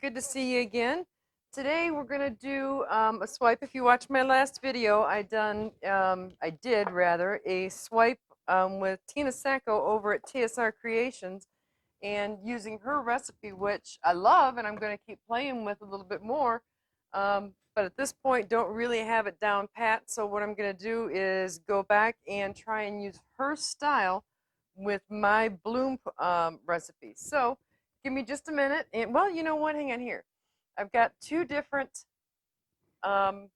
good to see you again. Today we're going to do a swipe. If you watched my last video, I did rather, a swipe with Tina Sacco over at TSR Creations, and using her recipe, which I love and I'm going to keep playing with a little bit more. But at this point, don't really have it down pat. So what I'm going to do is go back and try and use her style with my bloom recipe. So give me just a minute. And well, you know what? Hang on here. I've got two different um,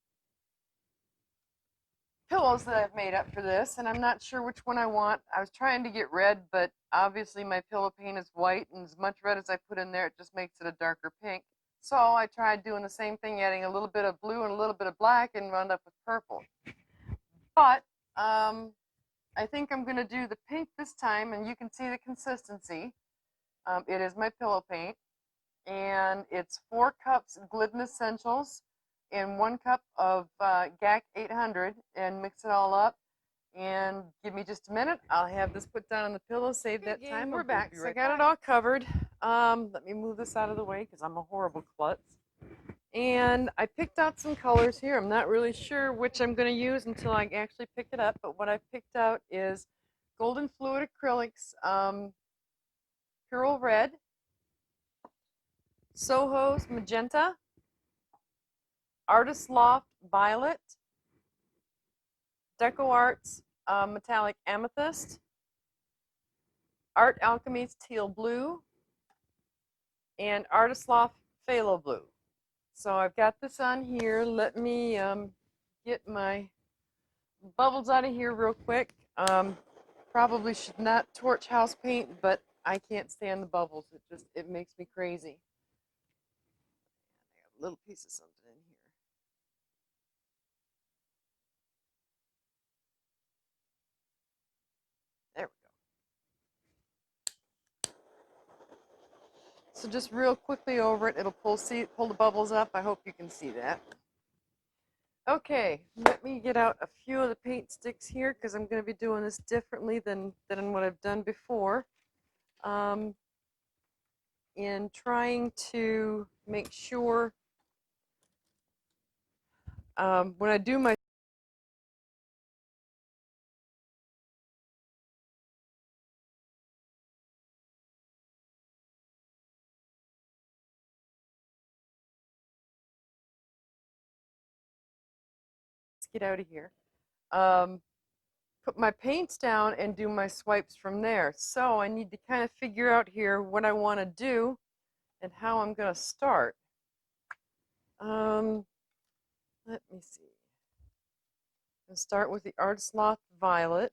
pillows that I've made up for this, and I'm not sure which one I want. I was trying to get red, but obviously my pillow paint is white, and as much red as I put in there, it just makes it a darker pink. So I tried doing the same thing, adding a little bit of blue and a little bit of black, and wound up with purple. But I think I'm going to do the pink this time, and you can see the consistency. It is my pillow paint, and it's 4 cups Glidden Essentials and 1 cup of GAC 800, and mix it all up. And give me just a minute. I'll have this put down on the pillow, save that time. We're back. So I got it all covered. Let me move this out of the way because I'm a horrible klutz. And I picked out some colors here. I'm not really sure which I'm going to use until I actually pick it up, but what I picked out is Golden Fluid Acrylics, Pearl Red, Soho's Magenta, Artist Loft Violet, Deco Arts Metallic Amethyst, Art Alchemy's Teal Blue, and Artist Loft Phthalo Blue. So I've got this on here. Let me get my bubbles out of here real quick. Probably should not torch house paint, but I can't stand the bubbles. It makes me crazy. I got a little piece of something in here. There we go. So just real quickly over it, it'll pull the bubbles up. I hope you can see that. Okay, let me get out a few of the paint sticks here because I'm going to be doing this differently than what I've done before. In trying to make sure when I do my get out of here, put my paints down and do my swipes from there. So I need to kind of figure out here what I want to do and how I'm going to start. Let me see. I'll start with the Artist Loft Violet.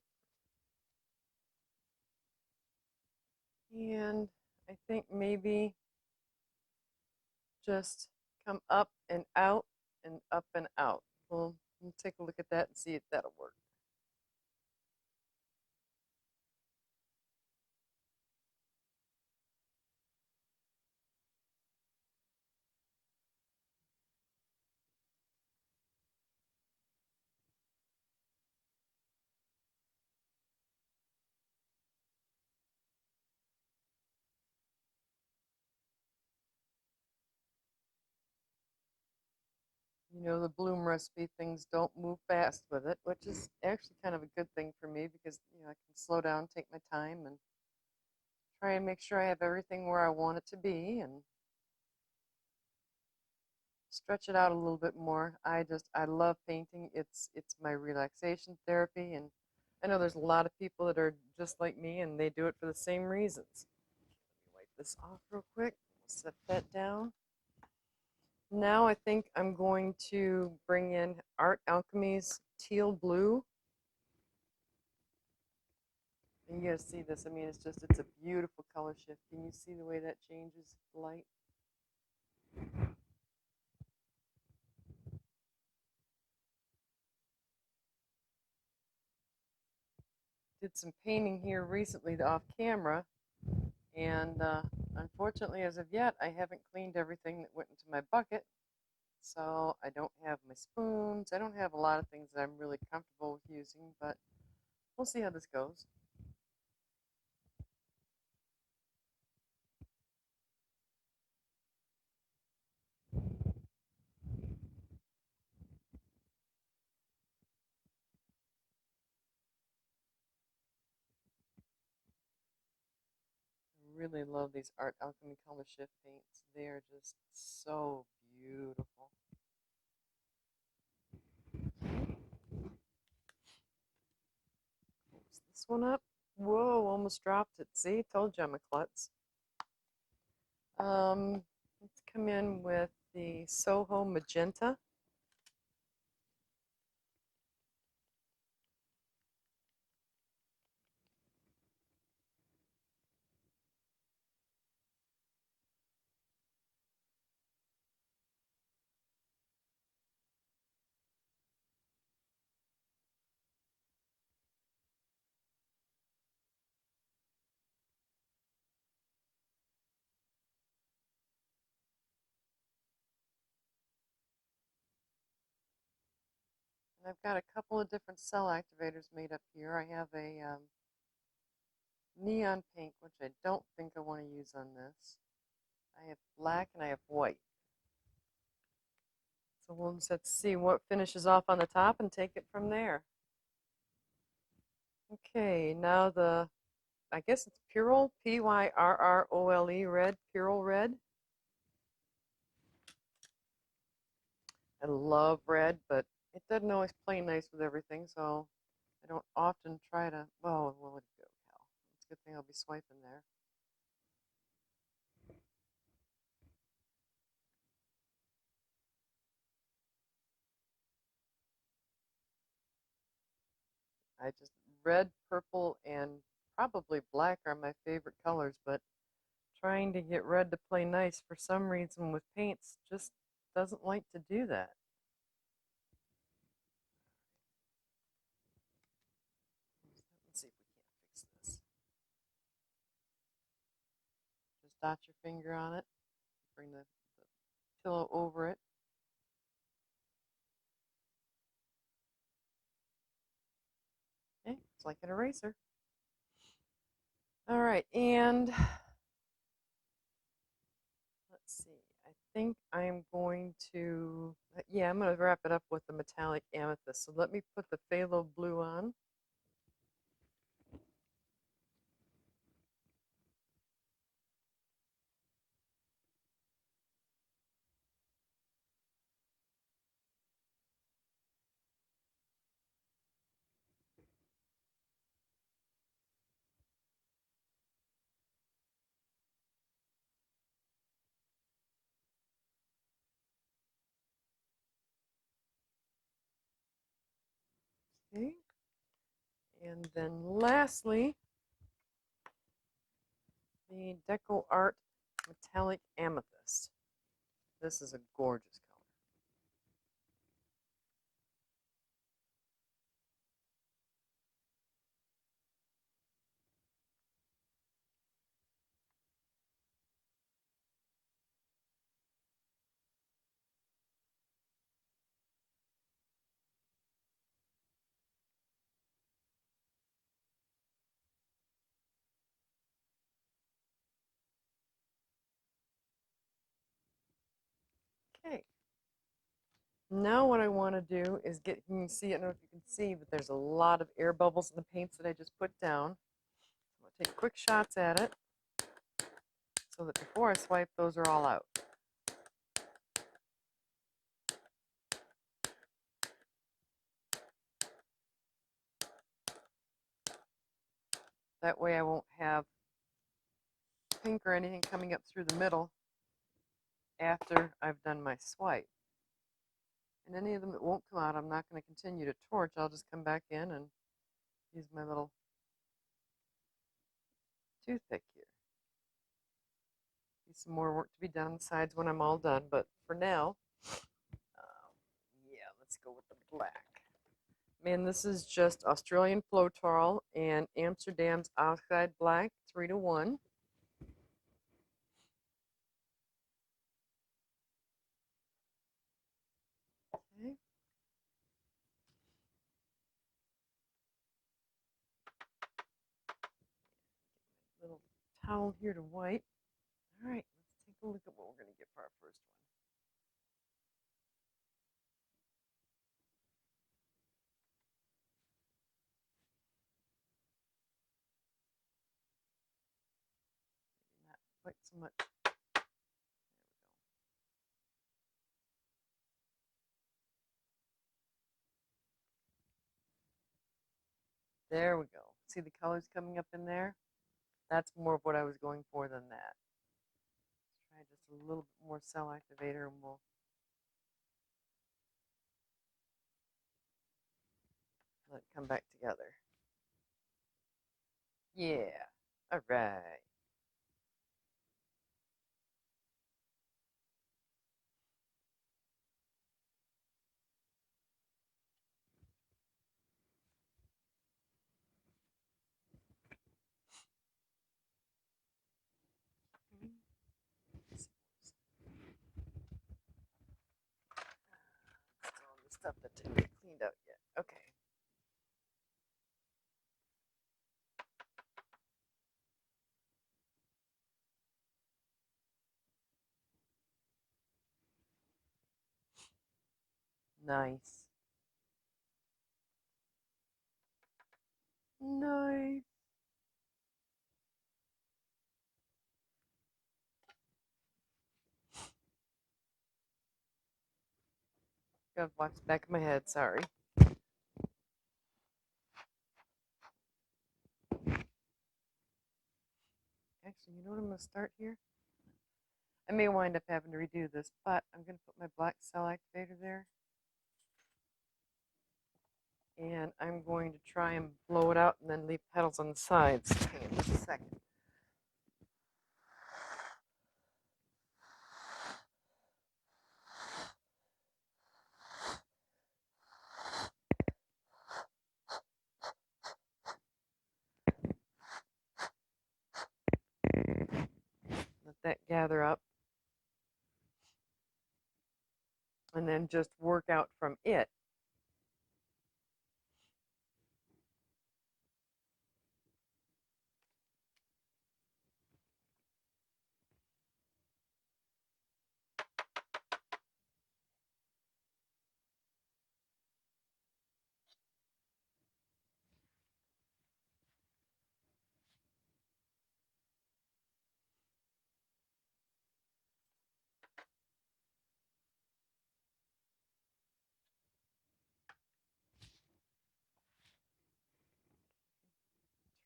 And I think maybe just come up and out and up and out. We'll take a look at that and see if that'll work. You know, the bloom recipe, things don't move fast with it, which is actually kind of a good thing for me because, you know, I can slow down, take my time, and try and make sure I have everything where I want it to be and stretch it out a little bit more. I love painting. It's my relaxation therapy, and I know there's a lot of people that are just like me and they do it for the same reasons. Let me wipe this off real quick. Set that down. Now I think I'm going to bring in Art Alchemy's Teal Blue. And you guys see this. I mean, it's a beautiful color shift. Can you see the way that changes light? Did some painting here recently off camera, and unfortunately, as of yet, I haven't cleaned everything that went into my bucket. So I don't have my spoons. I don't have a lot of things that I'm really comfortable with using, but we'll see how this goes. really love these Art Alchemy Color Shift paints. They are just so beautiful. Close this one up. Whoa, almost dropped it. See, told you I'm a klutz. Let's come in with the Soho Magenta. And I've got a couple of different cell activators made up here. I have a neon pink, which I don't think I want to use on this. I have black and I have white. So we'll just have to see what finishes off on the top and take it from there. Okay, now I guess it's Pyrrole, Pyrrole red, Pyrrole red. I love red, but it doesn't always play nice with everything, so I don't often try to, well, will it go, Cal? It's a good thing I'll be swiping there. Red, purple, and probably black are my favorite colors, but trying to get red to play nice for some reason with paints just doesn't like to do that. Let's see if we can't fix this. Just dot your finger on it, bring the pillow over it. Okay, it's like an eraser. All right, and let's see. I think I'm going to, yeah, I'm going to wrap it up with the metallic amethyst. So let me put the phthalo blue on. Okay. And then lastly, the Deco Art Metallic Amethyst. This is a gorgeous color. Okay. Now what I want to do is get, you can see, I don't know if you can see, but there's a lot of air bubbles in the paints that I just put down. I'm going to take quick shots at it so that before I swipe, those are all out. That way I won't have pink or anything coming up through the middle after I've done my swipe. And any of them that won't come out, I'm not going to continue to torch. I'll just come back in and use my little toothpick here. Be some more work to be done on the sides when I'm all done, but for now, yeah, let's go with the black. Man, this is just Australian Floetrol and Amsterdam's Oxide Black, 3-to-1. Okay. Little towel here to wipe. All right, let's take a look at what we're going to get for our first one. quite so much. There we go. See the colors coming up in there? That's more of what I was going for than that. Let's try just a little bit more cell activator and we'll let it come back together. Yeah. All right. Still on the stuff that didn't get cleaned out yet. Okay. Nice. Nice. Gotta watch the back of my head, sorry. Actually, you know what I'm going to start here? I may wind up having to redo this, but I'm going to put my black cell activator there. And I'm going to try and blow it out and then leave petals on the sides. Hang on just a second. Let that gather up. And then just work out from it.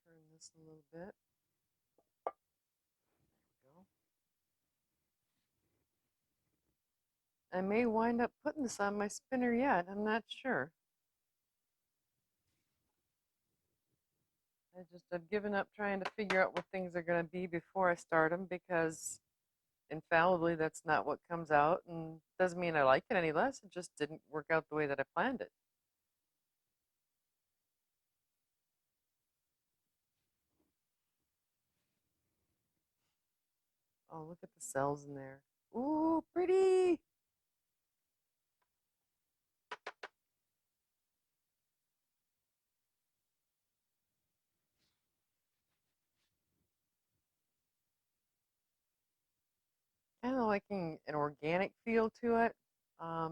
Turn this a little bit. There we go. I may wind up putting this on my spinner yet. I'm not sure. I've given up trying to figure out what things are going to be before I start them because infallibly that's not what comes out, and doesn't mean I like it any less. It just didn't work out the way that I planned it. Oh, look at the cells in there. Ooh, pretty. Kind of liking an organic feel to it. I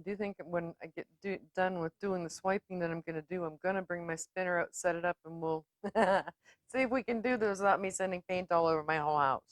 do think when I get done with doing the swiping that I'm going to do, I'm going to bring my spinner out, set it up, and we'll see if we can do this without me sending paint all over my whole house.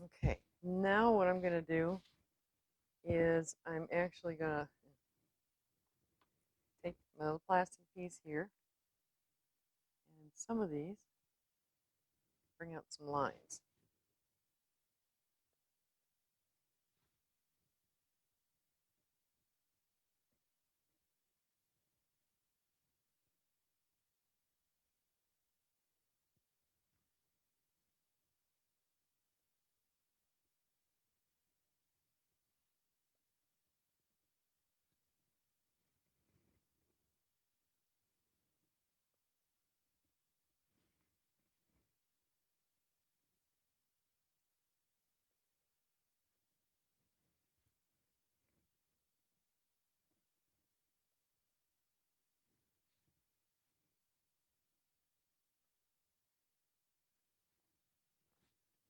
Okay, now what I'm going to do is I'm actually going to take my little plastic piece here and some of these, bring out some lines.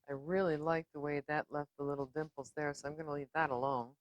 I really like the way that left the little dimples there, so I'm going to leave that alone.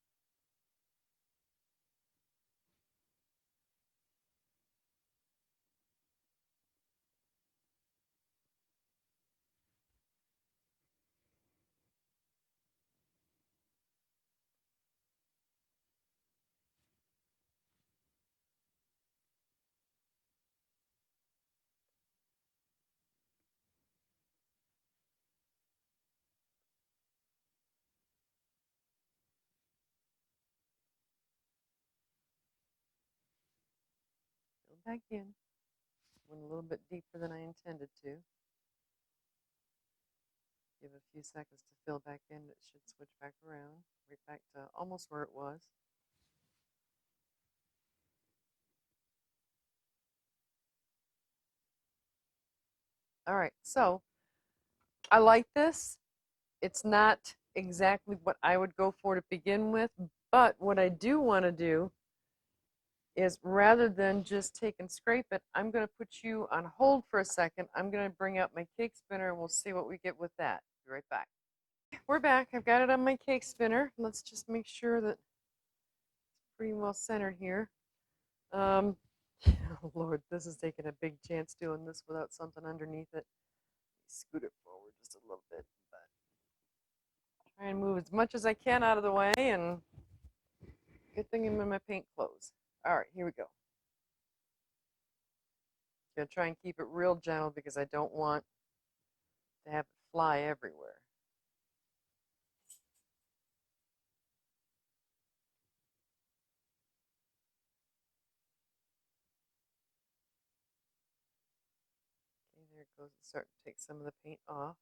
Go back in. Went a little bit deeper than I intended to. Give it a few seconds to fill back in. It should switch back around, right back to almost where it was. All right, so I like this. It's not exactly what I would go for to begin with, but what I do want to do is rather than just take and scrape it, I'm going to put you on hold for a second. I'm going to bring out my cake spinner and we'll see what we get with that. Be right back. We're back. I've got it on my cake spinner. Let's just make sure that it's pretty well centered here. Oh Lord, this is taking a big chance doing this without something underneath it. Scoot it forward just a little bit, but try and move as much as I can out of the way, and good thing I'm in my paint clothes. All right, here we go. Gonna try and keep it real gentle because I don't want to have it fly everywhere. Okay, there it goes. It's starting to take some of the paint off.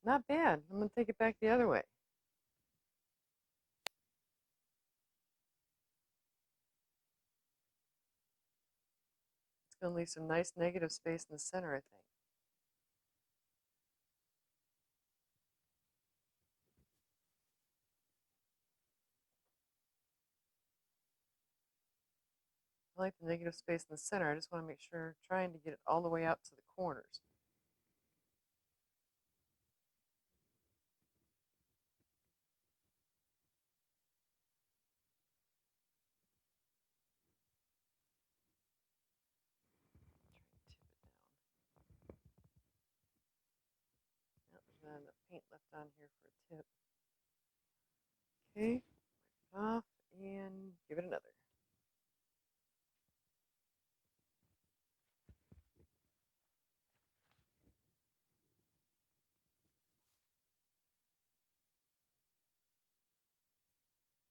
Not bad. I'm gonna take it back the other way. It's gonna leave some nice negative space in the center, I think. I like the negative space in the center. I just want to make sure, trying to get it all the way out to the corners. Try and tip it down. Yep, there's not enough paint left on here for a tip. Okay, off and give it another.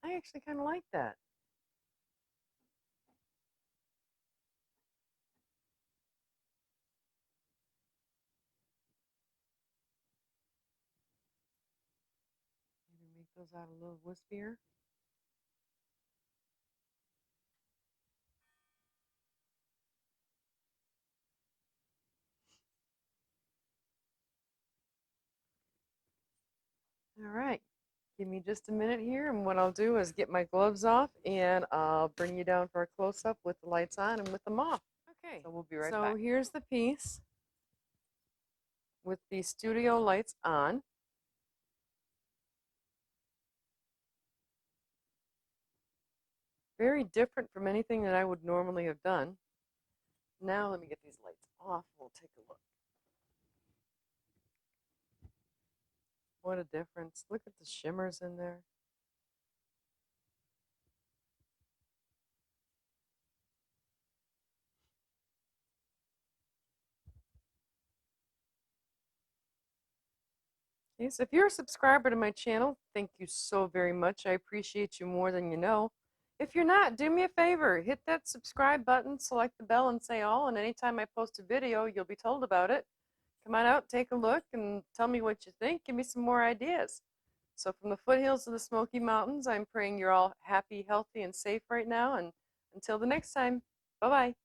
I actually kind of like that. Maybe make those out a little wispier. All right, give me just a minute here, and what I'll do is get my gloves off, and I'll bring you down for a close-up with the lights on and with them off. Okay, so we'll be right back. So here's the piece with the studio lights on. Very different from anything that I would normally have done. Now let me get these lights off. We'll take a look. What a difference. Look at the shimmers in there. Okay, so if you're a subscriber to my channel, thank you so very much. I appreciate you more than you know. If you're not, do me a favor. Hit that subscribe button, select the bell, and say all, and anytime I post a video, you'll be told about it. Come on out, take a look, and tell me what you think. Give me some more ideas. So from the foothills of the Smoky Mountains, I'm praying you're all happy, healthy, and safe right now. And until the next time, bye-bye.